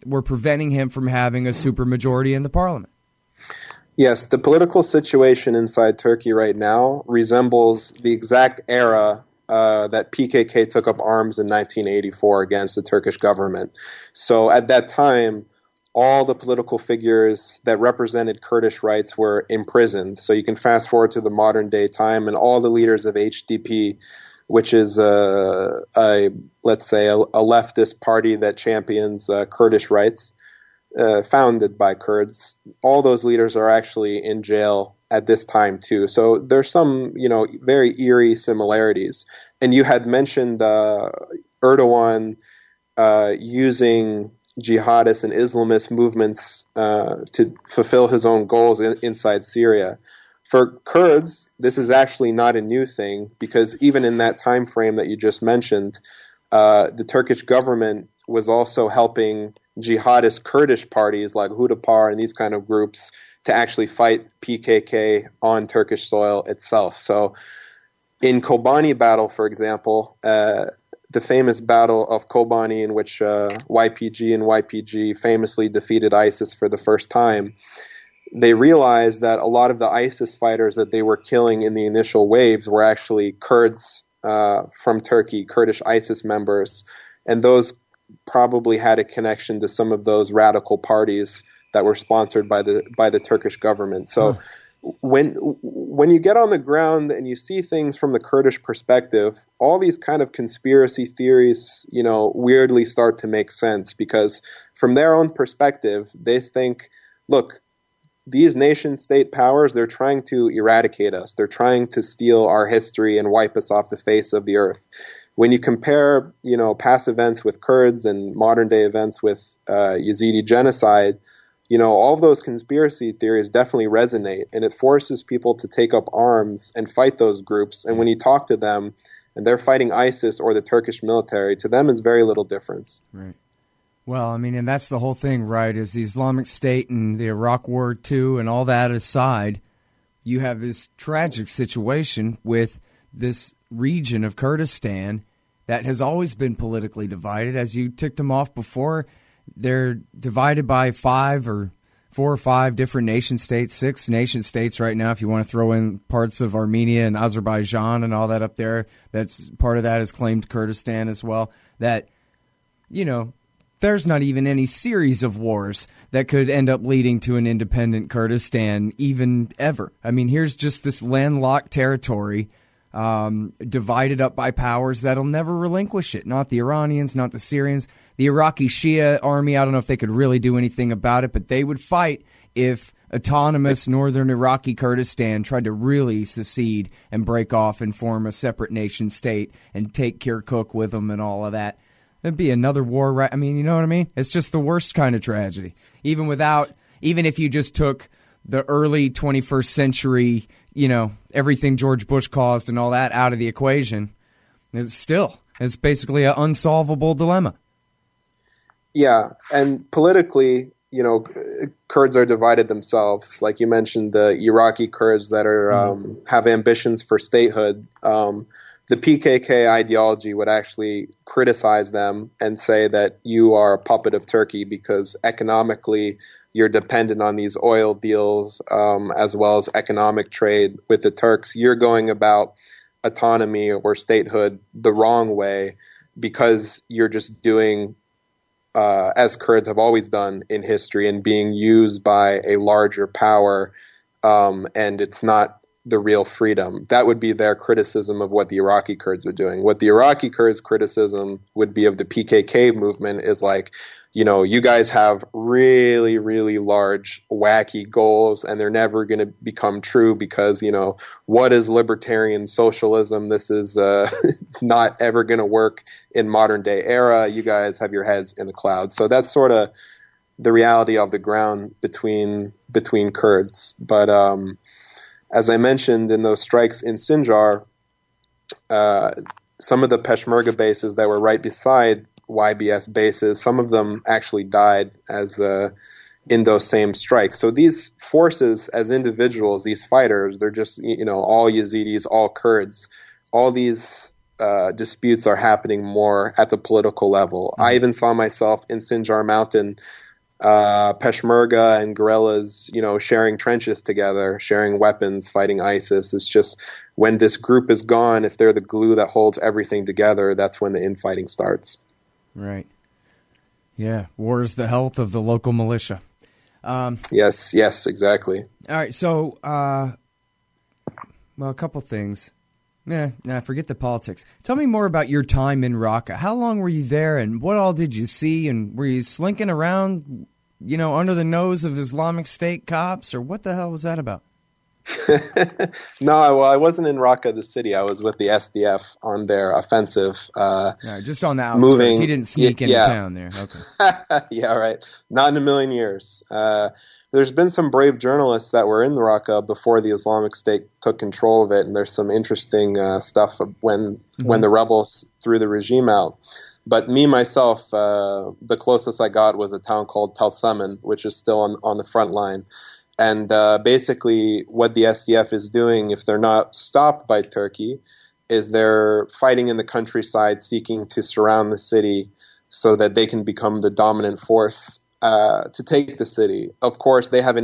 were preventing him from having a supermajority in the parliament. Yes, the political situation inside Turkey right now resembles the exact era that PKK took up arms in 1984 against the Turkish government. So at that time, all the political figures that represented Kurdish rights were imprisoned. So you can fast forward to the modern day time, and all the leaders of HDP, which is let's say a leftist party that champions Kurdish rights, founded by Kurds, all those leaders are actually in jail at this time too. So there's some, very eerie similarities. And you had mentioned Erdogan using jihadist and Islamist movements to fulfill his own goals inside Syria. For Kurds, this is actually not a new thing, because even in that time frame that you just mentioned, the Turkish government was also helping jihadist Kurdish parties like Hudapar and these kind of groups to actually fight PKK on Turkish soil itself. So in Kobani battle, for example, the famous Battle of Kobani, in which YPG and YPG famously defeated ISIS for the first time, they realized that a lot of the ISIS fighters that they were killing in the initial waves were actually Kurds from Turkey, Kurdish ISIS members, and those probably had a connection to some of those radical parties that were sponsored by the Turkish government. So when you get on the ground and you see things from the Kurdish perspective, all these kind of conspiracy theories, weirdly start to make sense, because from their own perspective, they think, look, these nation state powers, they're trying to eradicate us. They're trying to steal our history and wipe us off the face of the earth. When you compare, past events with Kurds and modern day events with Yazidi genocide, all of those conspiracy theories definitely resonate, and it forces people to take up arms and fight those groups. And when you talk to them and they're fighting ISIS or the Turkish military, to them it's very little difference. Right. Well, and that's the whole thing, right, is the Islamic State and the Iraq War too, and all that aside, you have this tragic situation with this region of Kurdistan that has always been politically divided. As you ticked them off before, they're divided by 4 or 5 different nation states, 6 nation states right now, if you want to throw in parts of Armenia and Azerbaijan and all that up there. That's part of that is claimed Kurdistan as well. That, there's not even any series of wars that could end up leading to an independent Kurdistan even ever. Here's just this landlocked territory divided up by powers that'll never relinquish it. Not the Iranians, not the Syrians. The Iraqi Shia army, I don't know if they could really do anything about it, but they would fight if autonomous northern Iraqi Kurdistan tried to really secede and break off and form a separate nation state and take Kirkuk with them and all of that. It'd be another war, right? You know what I mean? It's just the worst kind of tragedy. Even if you just took the early 21st century, everything George Bush caused and all that out of the equation, it's basically an unsolvable dilemma. Yeah, and politically, Kurds are divided themselves. Like you mentioned, the Iraqi Kurds that are have ambitions for statehood. The PKK ideology would actually criticize them and say that you are a puppet of Turkey because economically you're dependent on these oil deals as well as economic trade with the Turks. You're going about autonomy or statehood the wrong way because you're just doing as Kurds have always done in history and being used by a larger power, and it's not the real freedom. That would be their criticism of what the Iraqi Kurds are doing. What the Iraqi Kurds' criticism would be of the PKK movement is like, you guys have really, really large, wacky goals, and they're never going to become true because, what is libertarian socialism? This is not ever going to work in modern day era. You guys have your heads in the clouds. So that's sort of the reality of the ground between Kurds. But as I mentioned in those strikes in Sinjar, some of the Peshmerga bases that were right beside YBS bases, some of them actually died as in those same strikes. So these forces as individuals, these fighters, they're just, all Yazidis, all Kurds. All these disputes are happening more at the political level. I even saw myself in Sinjar Mountain, Peshmerga and guerrillas, sharing trenches together, sharing weapons, fighting ISIS. It's just when this group is gone, if they're the glue that holds everything together, that's when the infighting starts. Right. Yeah. War is the health of the local militia. Yes, exactly. All right. So, a couple things. Forget the politics. Tell me more about your time in Raqqa. How long were you there, and what all did you see? And were you slinking around, under the nose of Islamic State cops, or what the hell was that about? No, I wasn't in Raqqa, the city. I was with the SDF on their offensive. Just on the outskirts. He didn't sneak into town there. Okay. Yeah, right. Not in a million years. There's been some brave journalists that were in Raqqa before the Islamic State took control of it, and there's some interesting stuff when the rebels threw the regime out. But me, myself, the closest I got was a town called Tel Saman, which is still on the front line. And basically what the SDF is doing, if they're not stopped by Turkey, is they're fighting in the countryside, seeking to surround the city so that they can become the dominant force to take the city. Of course, they have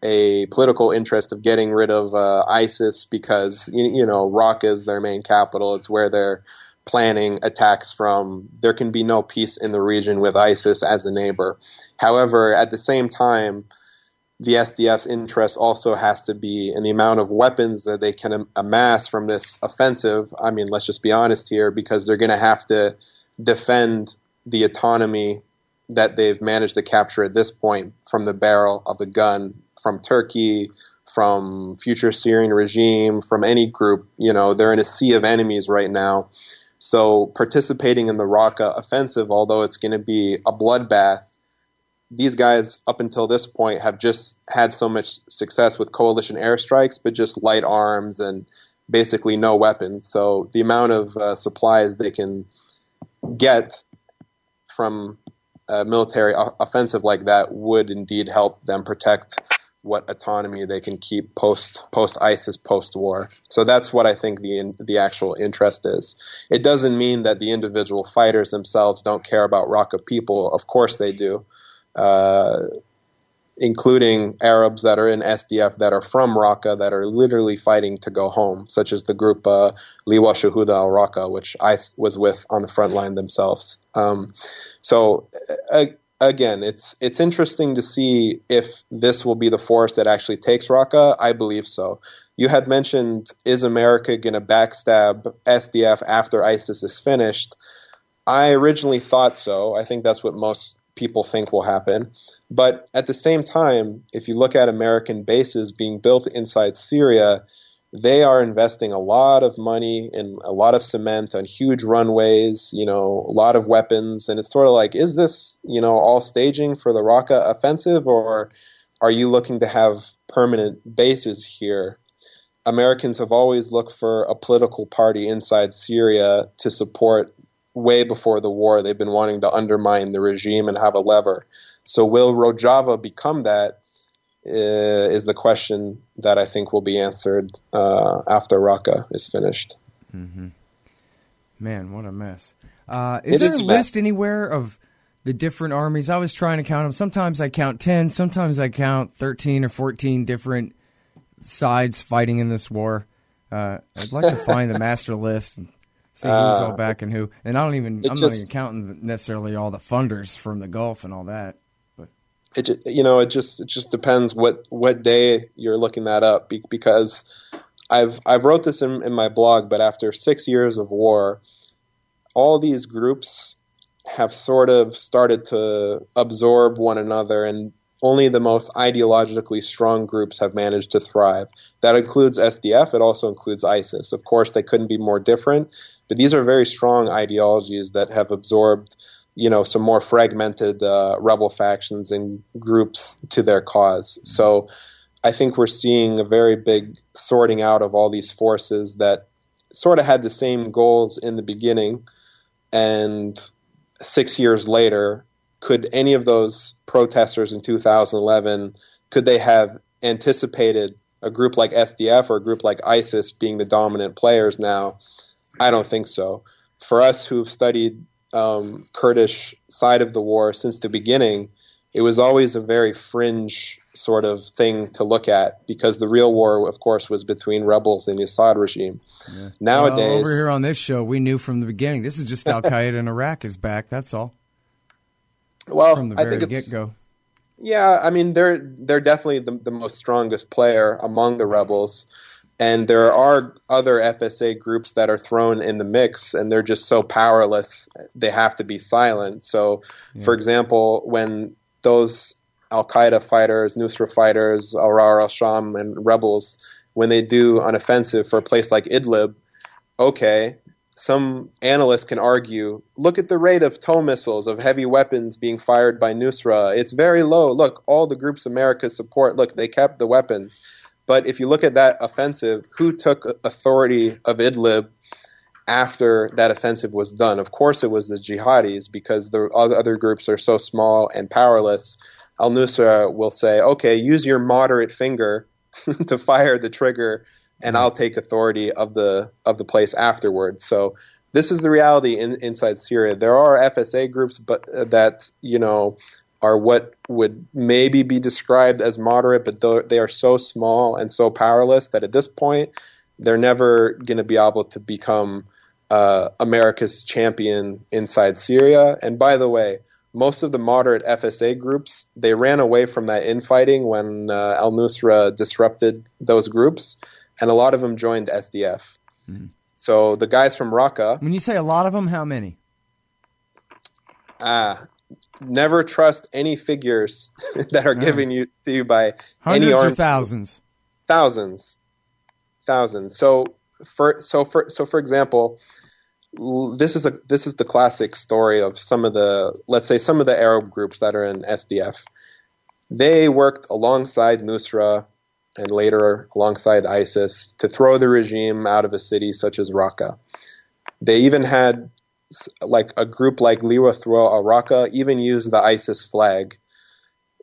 a political interest of getting rid of ISIS because, Raqqa is their main capital. It's where they're planning attacks from. There can be no peace in the region with ISIS as a neighbor. However, at the same time, the SDF's interest also has to be in the amount of weapons that they can amass from this offensive. I mean, let's just be honest here, because they're going to have to defend the autonomy that they've managed to capture at this point from the barrel of the gun, from Turkey, from future Syrian regime, from any group. They're in a sea of enemies right now. So participating in the Raqqa offensive, although it's going to be a bloodbath, these guys up until this point have just had so much success with coalition airstrikes, but just light arms and basically no weapons. So the amount of supplies they can get from a military offensive like that would indeed help them protect what autonomy they can keep post ISIS, post war. So that's what I think the actual interest is. It doesn't mean that the individual fighters themselves don't care about Raqqa people. Of course they do. Including Arabs that are in SDF that are from Raqqa that are literally fighting to go home, such as the group Liwa Shahuda al-Raqqa, which I was with on the front line themselves. Again, it's interesting to see if this will be the force that actually takes Raqqa. I believe so. You had mentioned, is America going to backstab SDF after ISIS is finished? I originally thought so. I think that's what most people think will happen. But at the same time, if you look at American bases being built inside Syria, they are investing a lot of money and a lot of cement on huge runways, a lot of weapons. And it's sort of like, is this, all staging for the Raqqa offensive, or are you looking to have permanent bases here? Americans have always looked for a political party inside Syria to support. Way before the war, they've been wanting to undermine the regime and have a lever. So will Rojava become that is the question that I think will be answered after Raqqa is finished. Mm-hmm. Man, what a mess. Is there a list anywhere of the different armies? I was trying to count them. Sometimes I count 10, sometimes I count 13 or 14 different sides fighting in this war. I'd like to find the master list and see who's all back and who. And I'm not even counting necessarily all the funders from the Gulf and all that. But it just depends what day you're looking that up, because I've wrote this in my blog, but after 6 years of war, all these groups have sort of started to absorb one another, and only the most ideologically strong groups have managed to thrive. That includes SDF. It also includes ISIS. Of course, they couldn't be more different, but these are very strong ideologies that have absorbed, some more fragmented rebel factions and groups to their cause. So I think we're seeing a very big sorting out of all these forces that sort of had the same goals in the beginning, and 6 years later, could any of those protesters in 2011, could they have anticipated a group like SDF or a group like ISIS being the dominant players now? I don't think so. For us who've studied Kurdish side of the war since the beginning, it was always a very fringe sort of thing to look at, because the real war, of course, was between rebels and the Assad regime. Yeah. Nowadays, well, over here on this show, we knew from the beginning. This is just Al Qaeda in Iraq is back. That's all. Well, from the very get-go. Yeah, I mean, they're definitely the most strongest player among the rebels. And there are other FSA groups that are thrown in the mix, and they're just so powerless, they have to be silent. So, for example, when those Al-Qaeda fighters, Nusra fighters, Ahrar al-Sham, and rebels, when they do an offensive for a place like Idlib, okay, some analysts can argue, look at the rate of tow missiles, of heavy weapons being fired by Nusra. It's very low. Look, all the groups America support, look, they kept the weapons. But if you look at that offensive, who took authority of Idlib after that offensive was done? Of course, it was the jihadis, because the other groups are so small and powerless. Al-Nusra will say, okay, use your moderate finger to fire the trigger, and I'll take authority of the place afterwards. So this is the reality inside Syria. There are FSA groups, but that are what would maybe be described as moderate, but they are so small and so powerless that at this point they're never going to be able to become America's champion inside Syria. And by the way, most of the moderate FSA groups, they ran away from that infighting when al-Nusra disrupted those groups, and a lot of them joined SDF. Mm-hmm. So the guys from Raqqa... When you say a lot of them, how many? Never trust any figures that are given to you by hundreds any armed... or thousands? Thousands. So for example, this is the classic story of some of the Arab groups that are in SDF. They worked alongside Nusra and later alongside ISIS to throw the regime out of a city such as Raqqa. They even had like a group like Liwa Throw al-Raqqa even used the ISIS flag.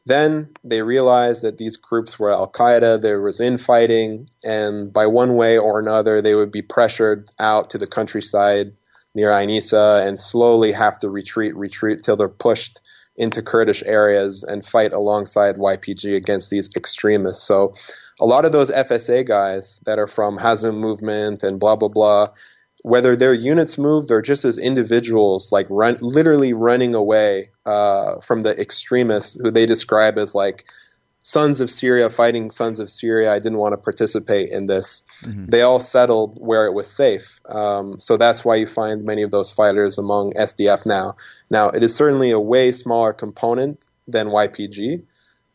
Then they realized that these groups were al-Qaeda, there was infighting, and by one way or another they would be pressured out to the countryside near Ainisa and slowly have to retreat till they're pushed into Kurdish areas and fight alongside YPG against these extremists. So a lot of those FSA guys that are from Hazm movement and blah, blah, blah, whether their units moved or just as individuals, like literally running away from the extremists who they describe as like sons of Syria fighting sons of Syria. I didn't want to participate in this. Mm-hmm. They all settled where it was safe. So that's why you find many of those fighters among SDF now. Now, it is certainly a way smaller component than YPG,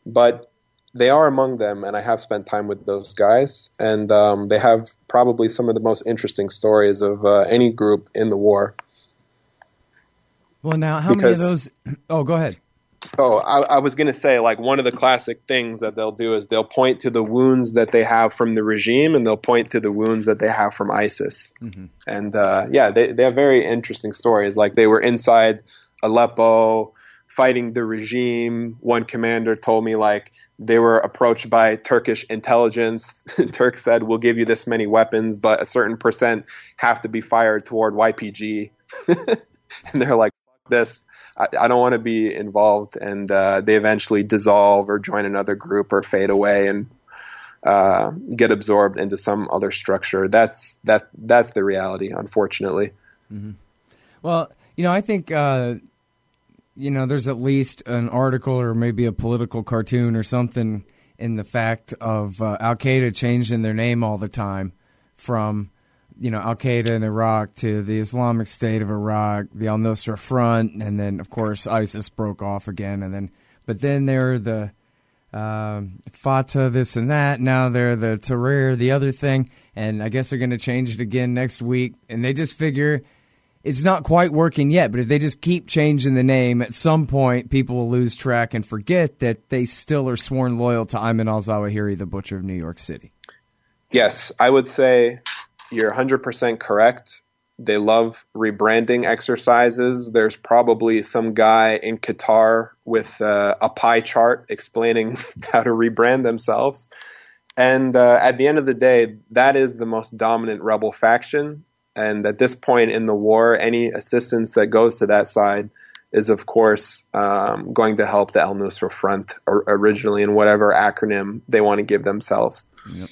but they are among them, and I have spent time with those guys, and they have probably some of the most interesting stories of any group in the war. Well, now, how many of those... Oh, go ahead. Oh, I was going to say, like, one of the classic things that they'll do is they'll point to the wounds that they have from the regime, and they'll point to the wounds that they have from ISIS. Mm-hmm. And, they have very interesting stories. Like, they were inside Aleppo fighting the regime. One commander told me, like, they were approached by Turkish intelligence. Turk said, we'll give you this many weapons, but a certain percent have to be fired toward YPG. And they're like, fuck this. I don't want to be involved. And they eventually dissolve or join another group or fade away and get absorbed into some other structure. That's the reality, unfortunately. Mm-hmm. Well, I think... there's at least an article or maybe a political cartoon or something in the fact of Al-Qaeda changing their name all the time from, Al-Qaeda in Iraq to the Islamic State of Iraq, the al-Nusra Front, and then, of course, ISIS broke off again. But then they're the Fatah, this and that. Now they're the Tahrir, the other thing. And I guess they're going to change it again next week. And they just figure... It's not quite working yet, but if they just keep changing the name, at some point people will lose track and forget that they still are sworn loyal to Ayman al-Zawahiri, the butcher of New York City. Yes, I would say you're 100% correct. They love rebranding exercises. There's probably some guy in Qatar with a pie chart explaining how to rebrand themselves. And at the end of the day, that is the most dominant rebel faction. And at this point in the war, any assistance that goes to that side is, of course, going to help the al-Nusra Front originally in whatever acronym they want to give themselves. Yep.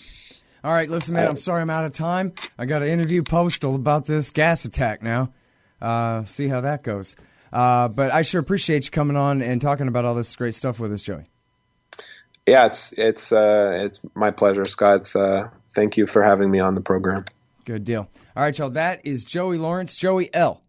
All right, listen, man, I'm sorry I'm out of time. I got to interview Postal about this gas attack now. See how that goes. But I sure appreciate you coming on and talking about all this great stuff with us, Joey. Yeah, it's my pleasure, Scott. Thank you for having me on the program. Good deal. All right, y'all, that is Joey Lawrence, Joey L.,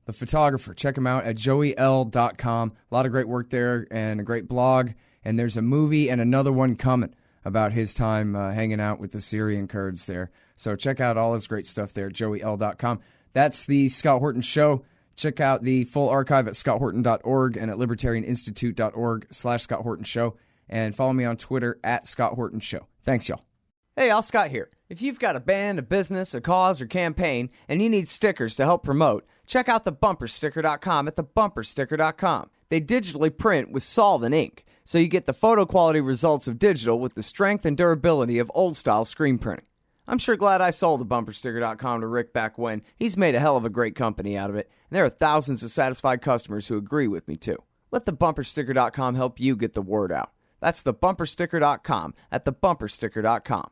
the photographer. Check him out at joeyl.com. A lot of great work there and a great blog. And there's a movie and another one coming about his time hanging out with the Syrian Kurds there. So check out all his great stuff there at joeyl.com. That's the Scott Horton Show. Check out the full archive at scotthorton.org and at libertarianinstitute.org/Scott Horton Show. And follow me on Twitter at Scott Horton Show. Thanks, y'all. Hey, Al Scott here. If you've got a band, a business, a cause, or campaign, and you need stickers to help promote, check out thebumpersticker.com at thebumpersticker.com. They digitally print with solvent ink, so you get the photo quality results of digital with the strength and durability of old-style screen printing. I'm sure glad I sold thebumpersticker.com to Rick back when. He's made a hell of a great company out of it, and there are thousands of satisfied customers who agree with me, too. Let thebumpersticker.com help you get the word out. That's thebumpersticker.com at thebumpersticker.com.